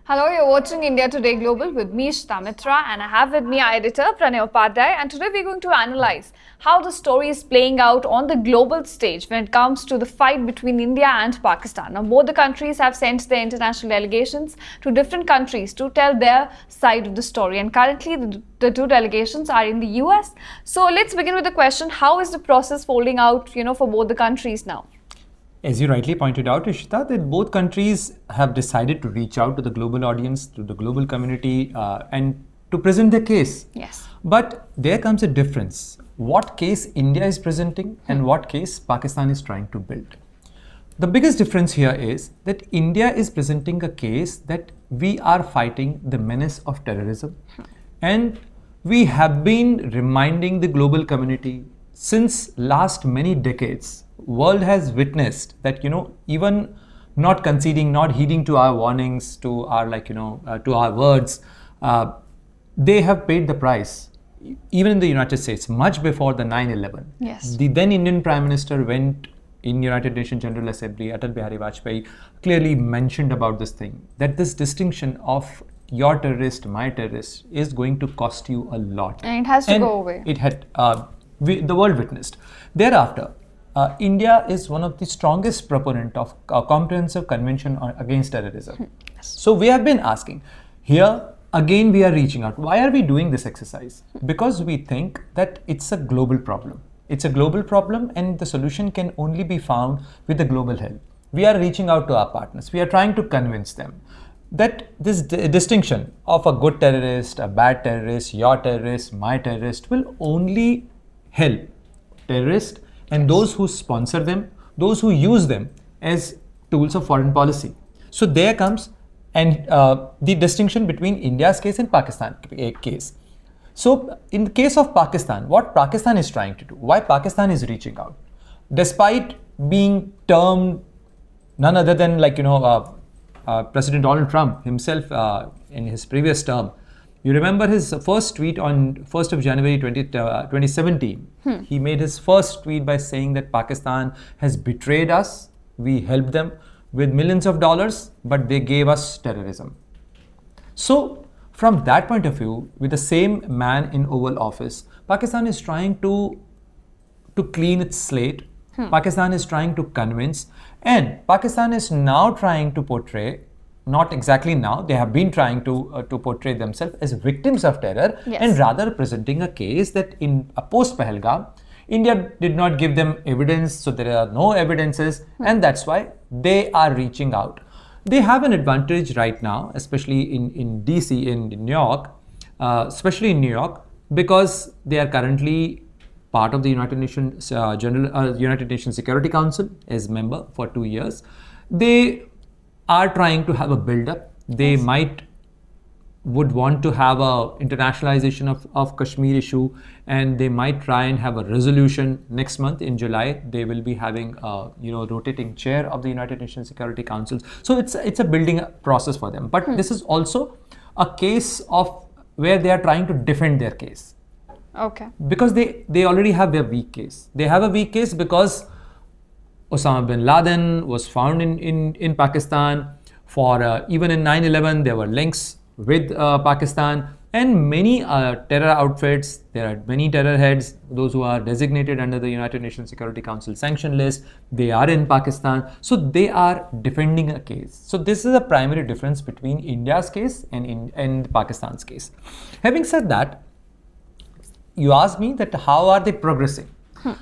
Hello, you're watching India Today Global with me, Shita Mitra, and I have with me our editor, Pranay Upadhyay. And today we're going to analyze how the story is playing out on the global stage when it comes to the fight between India and Pakistan. Now, both the countries have sent their international delegations to different countries to tell their side of the story. And currently, the two delegations are in the US. So let's begin with the question: how is the process folding out, for both the countries now? As you rightly pointed out, Ishita, that both countries have decided to reach out to the global audience, to the global community, and to present their case. Yes. But there comes a difference. What case India is presenting and what case Pakistan is trying to build. The biggest difference here is that India is presenting a case that we are fighting the menace of terrorism. And we have been reminding the global community since last many decades. World has witnessed that, even not conceding, not heeding to our warnings, to our to our words, they have paid the price. Even in the United States, much before the 9/11. Yes. The then Indian Prime Minister went in United Nations General Assembly, Atal Bihari Vajpayee clearly mentioned about this thing, that this distinction of your terrorist, my terrorist is going to cost you a lot. And it has to go away. It had, the world witnessed. Thereafter, India is one of the strongest proponent of a comprehensive convention against terrorism. Yes. So we have been asking, here again we are reaching out. Why are we doing this exercise? Because we think that it's a global problem. It's a global problem and the solution can only be found with the global help. We are reaching out to our partners. We are trying to convince them that this distinction of a good terrorist, a bad terrorist, your terrorist, my terrorist will only help terrorists and those who sponsor them, those who use them as tools of foreign policy. So there comes the distinction between India's case and Pakistan case. So in the case of Pakistan, what Pakistan is trying to do, why Pakistan is reaching out, despite being termed none other than President Donald Trump himself in his previous term. You remember his first tweet on 1st of January 2017. He made his first tweet by saying that Pakistan has betrayed us. We helped them with millions of dollars, but they gave us terrorism. So from that point of view, with the same man in Oval Office, Pakistan is trying to clean its slate. Pakistan is trying to convince, and Pakistan is now trying to portray, not exactly now, they have been trying to portray themselves as victims of terror. Yes. And rather presenting a case that in a post-Pahalgam, India did not give them evidence, so there are no evidences, and that's why they are reaching out. They have an advantage right now, especially in DC, in New York, especially in New York, because they are currently part of the United Nations United Nations Security Council as member for 2 years. They are trying to have a build-up. They would want to have a internationalization of Kashmir issue, and they might try and have a resolution next month in July. They will be having rotating chair of the United Nations Security Council. So it's a building process for them. But this is also a case of where they are trying to defend their case. Okay. Because they already have their weak case. They have a weak case because Osama bin Laden was found in Pakistan. For even in 9/11, there were links with Pakistan, and many terror outfits. There are many terror heads, those who are designated under the United Nations Security Council sanction list. They are in Pakistan, so they are defending a case. So this is a primary difference between India's case and Pakistan's case. Having said that, you asked me that how are they progressing?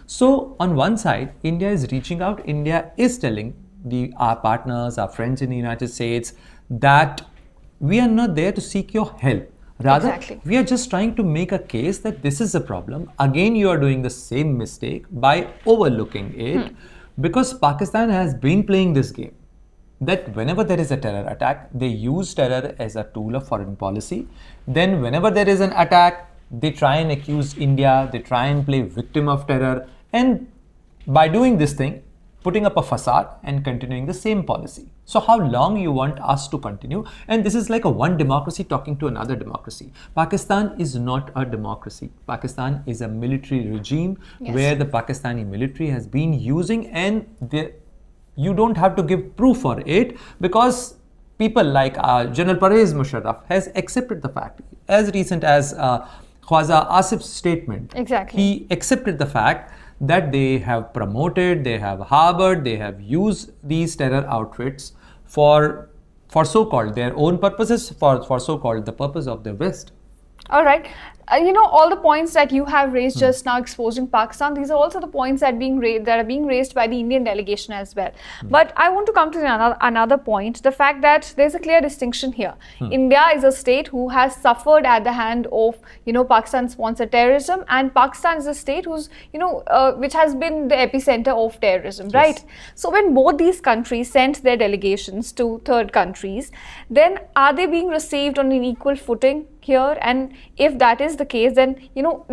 So on one side, India is reaching out. India is telling our partners, our friends in the United States that we are not there to seek your help. Rather, Exactly. we are just trying to make a case that this is a problem. Again, you are doing the same mistake by overlooking it because Pakistan has been playing this game. That whenever there is a terror attack, they use terror as a tool of foreign policy. Then whenever there is an attack, they try and accuse India, they try and play victim of terror, and by doing this thing, putting up a facade and continuing the same policy. So how long you want us to continue? And this is like a one democracy talking to another democracy. Pakistan is not a democracy. Pakistan is a military regime. Yes. Where the Pakistani military has been using, and you don't have to give proof for it because people like General Pervez Musharraf has accepted the fact, as recent as Khwaja Asif's statement. Exactly. He accepted the fact that they have promoted, they have harbored, they have used these terror outfits for so-called their own purposes, for so-called the purpose of the West. All right. All the points that you have raised just now exposing Pakistan, these are also the points that are being raised by the Indian delegation as well. But I want to come to another point, the fact that there's a clear distinction here. India is a state who has suffered at the hand of, Pakistan-sponsored terrorism, and Pakistan is a state who's, which has been the epicenter of terrorism, right? So when both these countries sent their delegations to third countries, then are they being received on an equal footing here? And if that is the case, then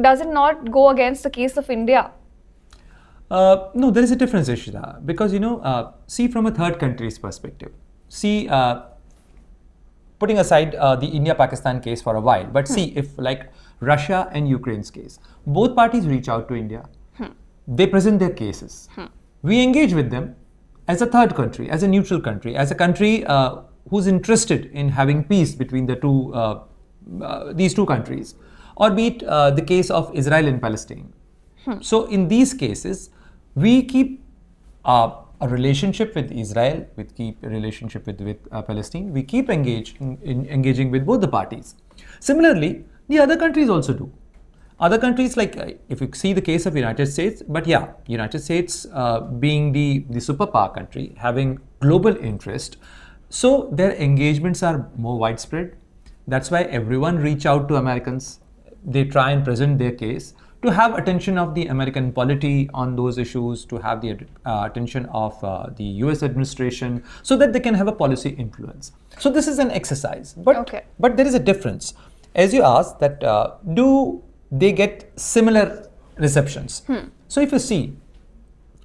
does it not go against the case of India? No, there is a difference, Ishita, because see from a third country's perspective, putting aside the India-Pakistan case for a while, but see if like Russia and Ukraine's case, both parties reach out to India, they present their cases, we engage with them as a third country, as a neutral country, as a country who's interested in having peace between the two. These two countries, or be it the case of Israel and Palestine. So in these cases, we keep a relationship with Israel, we keep a relationship with Palestine, we keep engaging with both the parties. Similarly, the other countries also do. Other countries, like if you see the case of United States, but yeah, United States being the superpower country, having global interest, so their engagements are more widespread. That's why everyone reach out to Americans. They try and present their case to have attention of the American polity on those issues, to have the attention of the US administration, so that they can have a policy influence. So this is an exercise. But there is a difference. As you asked, that do they get similar receptions? So if you see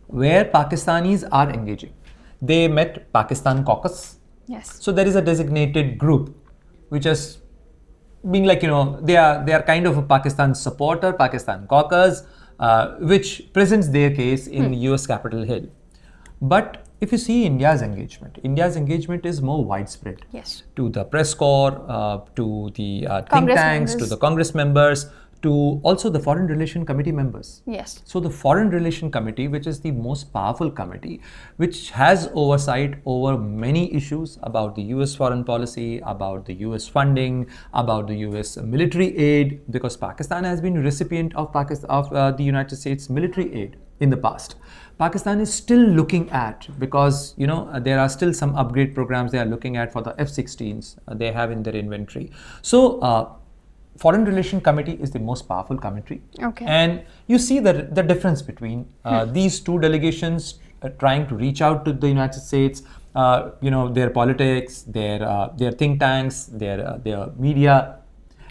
where Pakistanis are engaging, they met Pakistan Caucus. Yes. So there is a designated group which has been like, they are kind of a Pakistan supporter, Pakistan caucus, which presents their case in US Capitol Hill. But if you see India's engagement is more widespread. Yes. To the press corps, to the think tanks, to the Congress members, to also the Foreign Relation Committee members. Yes. So the Foreign Relation Committee, which is the most powerful committee, which has oversight over many issues about the US foreign policy, about the US funding, about the US military aid, because Pakistan has been recipient of the United States military aid in the past. Pakistan is still looking at, because there are still some upgrade programs they are looking at for the F-16s they have in their inventory. So Foreign Relation Committee is the most powerful committee. Okay. And you see the difference between these two delegations trying to reach out to the United States, their politics, their think tanks, their media.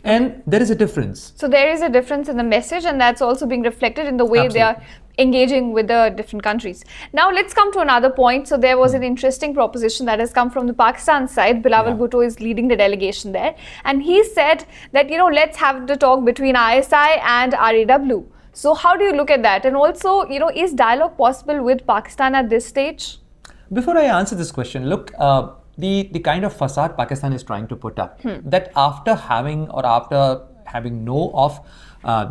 And there is a difference. So there is a difference in the message, and that's also being reflected in the way they are engaging with the different countries. Now let's come to another point. So there was an interesting proposition that has come from the Pakistan side. Bilawal Bhutto is leading the delegation there, and he said that let's have the talk between ISI and RAW. So how do you look at that? And also, is dialogue possible with Pakistan at this stage? Before I answer this question, look, the kind of facade Pakistan is trying to put up, that after having know of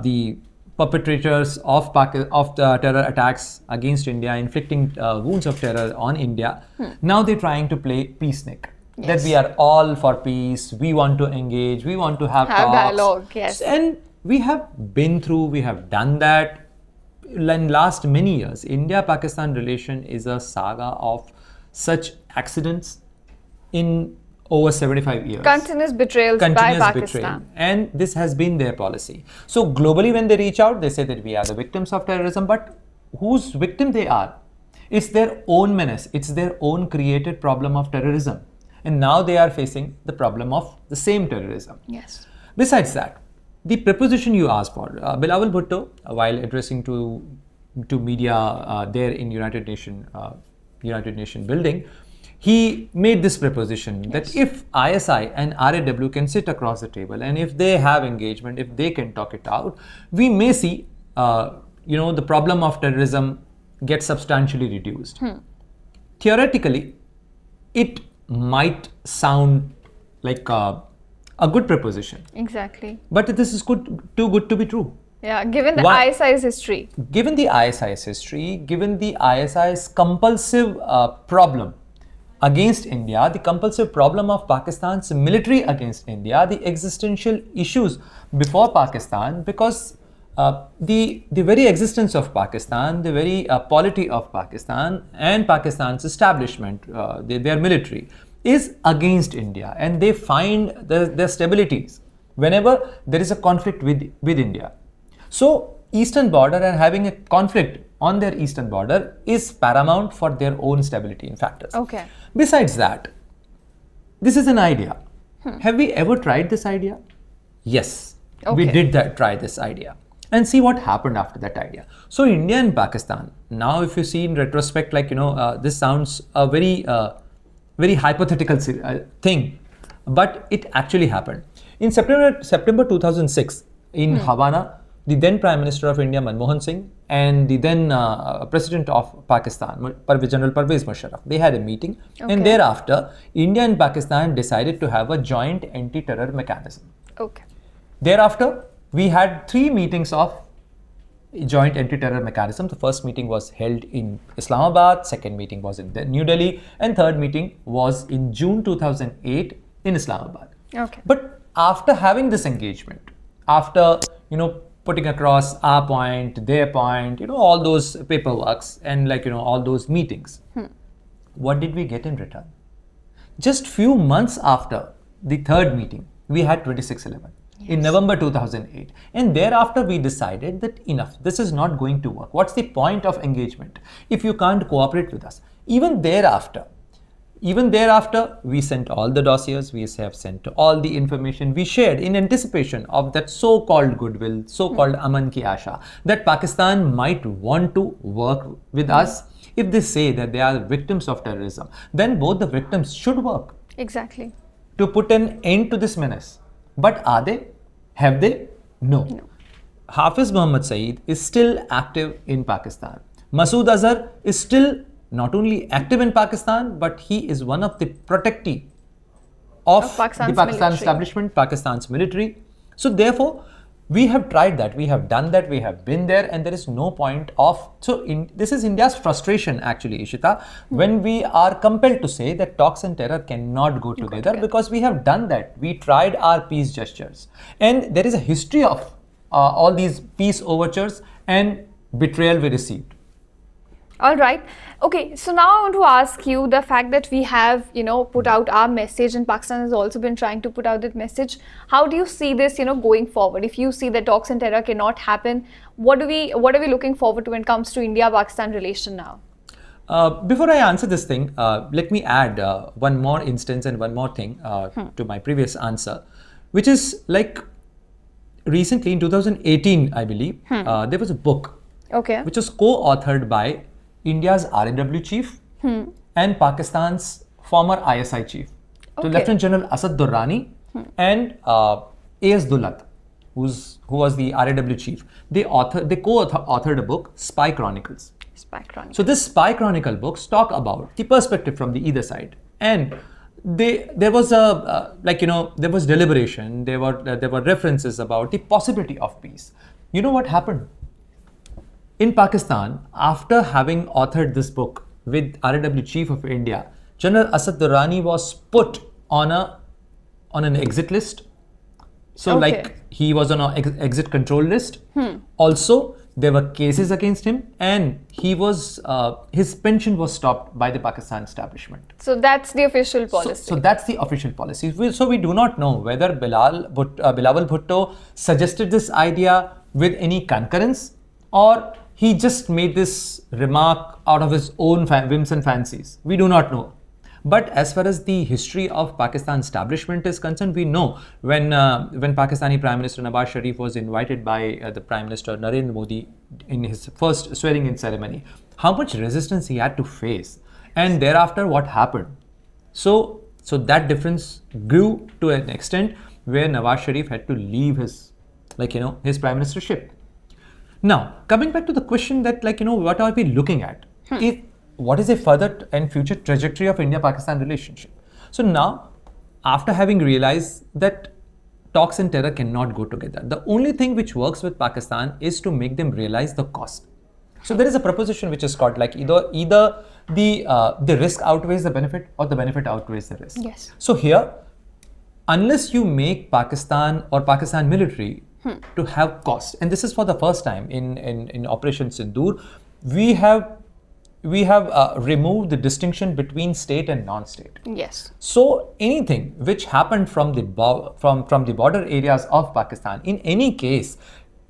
the perpetrators of the terror attacks against India, inflicting wounds of terror on India, now they're trying to play peacenik. Yes. That we are all for peace, we want to engage, we want to have talks. Dialogue, yes. And we have done that. In last many years, India-Pakistan relation is a saga of such accidents in over 75 years. Continuous betrayals by Pakistan. And this has been their policy. So globally, when they reach out, they say that we are the victims of terrorism, but whose victim they are? It's their own menace. It's their own created problem of terrorism. And now they are facing the problem of the same terrorism. Yes. Besides that, the preposition you asked for, Bilawal Bhutto, while addressing to media there in United Nation building, he made this proposition that if ISI and RAW can sit across the table, and if they have engagement, if they can talk it out, we may see, the problem of terrorism get substantially reduced. Theoretically, it might sound like a good proposition. Exactly. But this is too good to be true. Yeah, given the Why? ISI's history. Given the ISI's history, given the ISI's compulsive problem against India, the compulsive problem of Pakistan's military against India, the existential issues before Pakistan, because the very existence of Pakistan, the very polity of Pakistan and Pakistan's establishment, their military, is against India, and they find their stabilities whenever there is a conflict with India. So, eastern border and having a conflict on their eastern border is paramount for their own stability in factors. Okay. Besides that, this is an idea. Have we ever tried this idea? Yes, we Okay. did try this idea. And see what happened after that idea. So, India and Pakistan, now if you see in retrospect, this sounds a very hypothetical thing, but it actually happened. In September 2006, in Havana, the then Prime Minister of India, Manmohan Singh, and the then President of Pakistan, General Pervez Musharraf, they had a meeting. Okay. And thereafter, India and Pakistan decided to have a joint anti-terror mechanism. Okay. Thereafter, we had 3 meetings of joint anti-terror mechanism. The first meeting was held in Islamabad, second meeting was in New Delhi, and third meeting was in June 2008 in Islamabad. Okay. But after having this engagement, after putting across our point, their point, all those paperworks and all those meetings, what did we get in return? Just few months after the third meeting, we had 26/11 in November 2008, and thereafter we decided that enough, this is not going to work. What's the point of engagement if you can't cooperate with us? Even thereafter, we sent all the dossiers, we have sent all the information we shared in anticipation of that so-called goodwill, so-called Aman ki Asha, that Pakistan might want to work with us. If they say that they are victims of terrorism, then both the victims should work Exactly. to put an end to this menace. But are they? Have they? No. Hafiz Muhammad Saeed is still active in Pakistan. Masood Azhar is still not only active in Pakistan, but he is one of the protectee of the Pakistan's Pakistan military. establishment, Pakistan's military. So therefore, we have tried that, we have done that, we have been there, and there is no point of... this is India's frustration actually, Ishita, when we are compelled to say that talks and terror cannot go together, because we have done that. We tried our peace gestures. And there is a history of all these peace overtures and betrayal we received. All right. Okay, so now I want to ask you, the fact that we have, put out our message, and Pakistan has also been trying to put out that message. How do you see this, going forward? If you see that talks and terror cannot happen, what are we looking forward to when it comes to India-Pakistan relation now? Before I answer this thing, let me add one more instance and one more thing to my previous answer, which is recently in 2018, I believe, there was a book which was co-authored by India's RAW chief and Pakistan's former ISI chief. So Lieutenant General Asad Durrani and A.S. Dulat, who was the RAW chief. They co-authored a book, Spy Chronicles. So this Spy Chronicle books talk about the perspective from the either side, and there was there was deliberation. There were references about the possibility of peace. You know what happened? In Pakistan, after having authored this book with RAW Chief of India, General Asad Durrani was put on an exit list. So he was on an exit control list. Also, there were cases against him, and his pension was stopped by the Pakistan establishment. So that's the official policy. So that's the official policy. So we do not know whether Bilawal Bhutto suggested this idea with any concurrence, or he just made this remark out of his own whims and fancies. We do not know. But as far as the history of Pakistan establishment is concerned, we know when Pakistani Prime Minister Nawaz Sharif was invited by the Prime Minister Narendra Modi in his first swearing-in ceremony, how much resistance he had to face, and thereafter what happened. So that difference grew to an extent where Nawaz Sharif had to leave his Prime Ministership. Now, coming back to the question that what are we looking at? What is a further and future trajectory of India-Pakistan relationship? So now, after having realized that talks and terror cannot go together, the only thing which works with Pakistan is to make them realize the cost. So there is a proposition which is called like either the risk outweighs the benefit or the benefit outweighs the risk. Yes. So here, unless you make Pakistan or Pakistan military to have cost, and this is for the first time in Operation Sindoor, we have removed the distinction between state and non-state. Yes. So anything which happened from the border areas of Pakistan, in any case,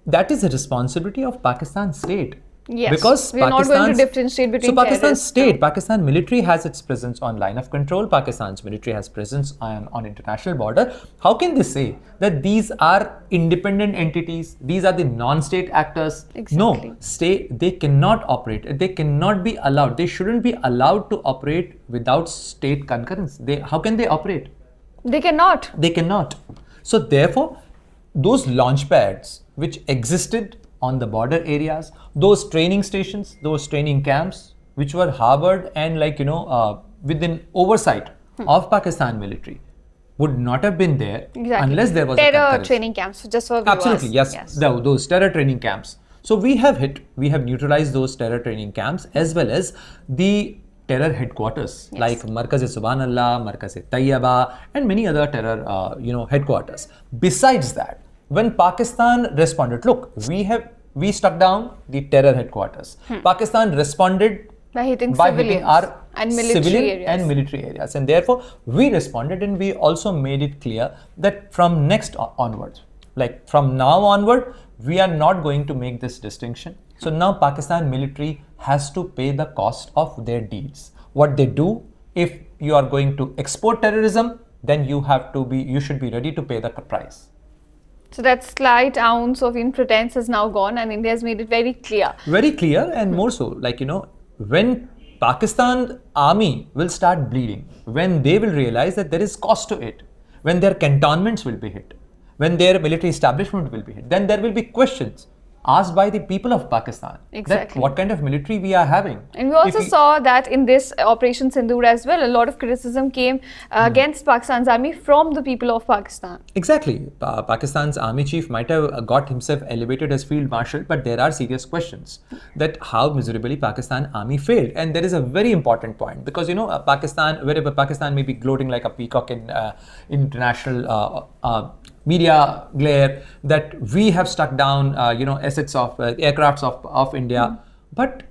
that is a responsibility of Pakistan state. Yes, because we are not going to differentiate between so Pakistan terrorists, state, no. Pakistan military has its presence on line of control. Pakistan's military has presence on international border. How can they say that these are independent entities? These are the non-state actors? Exactly. No, they cannot operate. They cannot be allowed. They shouldn't be allowed to operate without state concurrence. How can they operate? They cannot. They cannot. So therefore, those launch pads which existed on the border areas, those training stations, those training camps, which were harbored and within oversight of Pakistan military, would not have been there unless there was a terror concurrence. training camps, just for viewers. Absolutely, yes. Those terror training camps. So we have neutralized those terror training camps as well as the terror headquarters like Markaz-e-Subhanallah, Markaz-e-Tayyaba, and many other terror headquarters. Besides that, when Pakistan responded, look, we struck down the terror headquarters. Pakistan responded by hitting civilians our and military areas, and therefore we responded, and we also made it clear that from next onwards, like from now onward, we are not going to make this distinction. So now Pakistan military has to pay the cost of their deeds. What they do, if you are going to export terrorism, then you should be ready to pay the price. So that slight ounce of pretense is now gone, and India has made it very clear. Very clear, and more so, when Pakistan army will start bleeding, when they will realize that there is cost to it, when their cantonments will be hit, when their military establishment will be hit, then there will be questions asked by the people of Pakistan that what kind of military we are having. And we also saw that in this Operation Sindoor as well, a lot of criticism came against Pakistan's army from the people of Pakistan. Exactly. Pakistan's army chief might have got himself elevated as field marshal, but there are serious questions that how miserably Pakistan army failed. And there is a very important point because, Pakistan, wherever Pakistan may be gloating like a peacock in international media glare that we have struck down, assets of aircrafts of India, but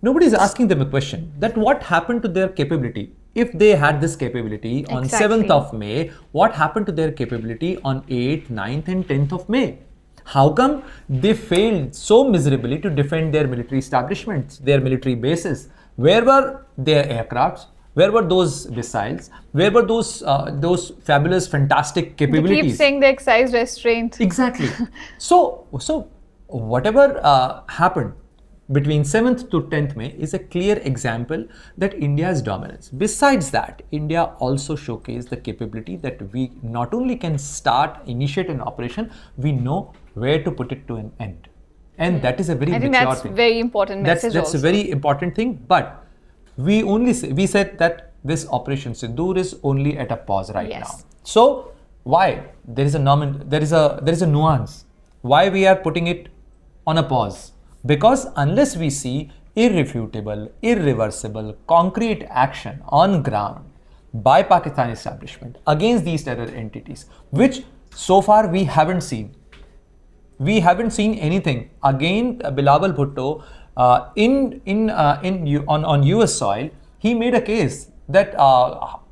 nobody is asking them a question that what happened to their capability. If they had this capability on 7th of May, what happened to their capability on 8th, 9th and 10th of May? How come they failed so miserably to defend their military establishments, their military bases? Where were their aircrafts? Where were those missiles? Where were those fabulous, fantastic capabilities? They keep saying the exercise restraint. Exactly. So whatever happened between 7th to 10th May is a clear example that India's dominance. Besides that, India also showcased the capability that we not only can initiate an operation, we know where to put it to an end. And that is a very mature thing. I think that's very important message. That's a very important thing, but we said that this Operation Sindoor is only at a pause right now. So why? There is a nuance. Why we are putting it on a pause? Because unless we see irrefutable, irreversible, concrete action on ground by Pakistan establishment against these terror entities, which so far we haven't seen. We haven't seen anything. Again, Bilawal Bhutto on US soil, he made a case that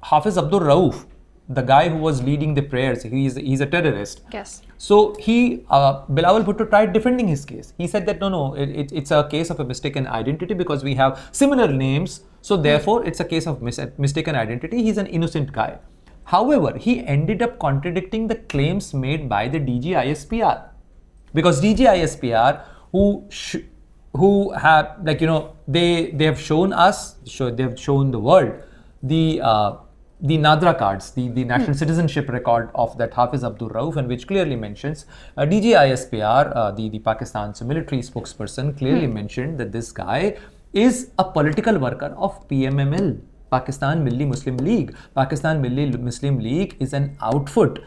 Hafiz Abdul Rauf, the guy who was leading the prayers, he's a terrorist. Yes. So Bilawal Bhutto tried defending his case. He said that no, it's a case of a mistaken identity because we have similar names. So therefore, it's a case of mistaken identity. He's an innocent guy. However, he ended up contradicting the claims made by the DGISPR, because DGISPR, who have they have shown us, they have shown the world the Nadra cards, the national citizenship record of that Hafiz Abdul Rauf, and which clearly mentions DGISPR, the Pakistan's military spokesperson, clearly mentioned that this guy is a political worker of PMML. Pakistan Milli Muslim League. Pakistan Milli Muslim League is an outfit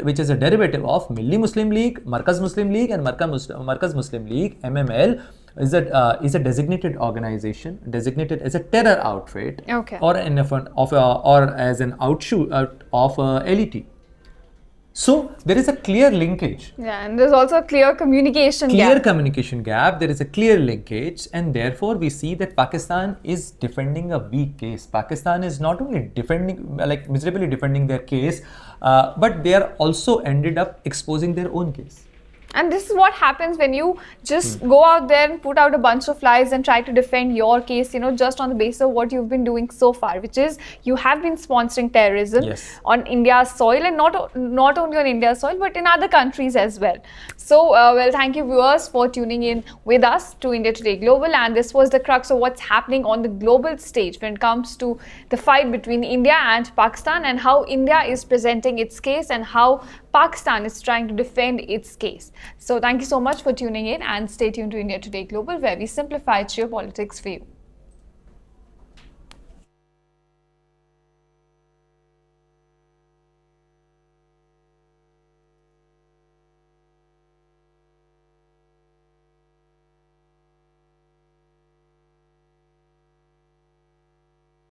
which is a derivative of Milli Muslim League, Markaz Muslim League, and Markaz Muslim League (MML) is a designated organization, designated as a terror outfit, or or as an outshoot of LET. So there is a clear linkage. Yeah, and there's also a clear communication gap. There is a clear linkage, and therefore we see that Pakistan is defending a weak case. Pakistan is not only miserably defending their case, but they are also ended up exposing their own case. And this is what happens when you just go out there and put out a bunch of lies and try to defend your case, just on the basis of what you've been doing so far, which is you have been sponsoring terrorism on India's soil, and not only on India's soil, but in other countries as well. So, thank you viewers for tuning in with us to India Today Global, and this was the crux of what's happening on the global stage when it comes to the fight between India and Pakistan, and how India is presenting its case and how Pakistan is trying to defend its case. So thank you so much for tuning in, and stay tuned to India Today Global, where we simplify geopolitics for you.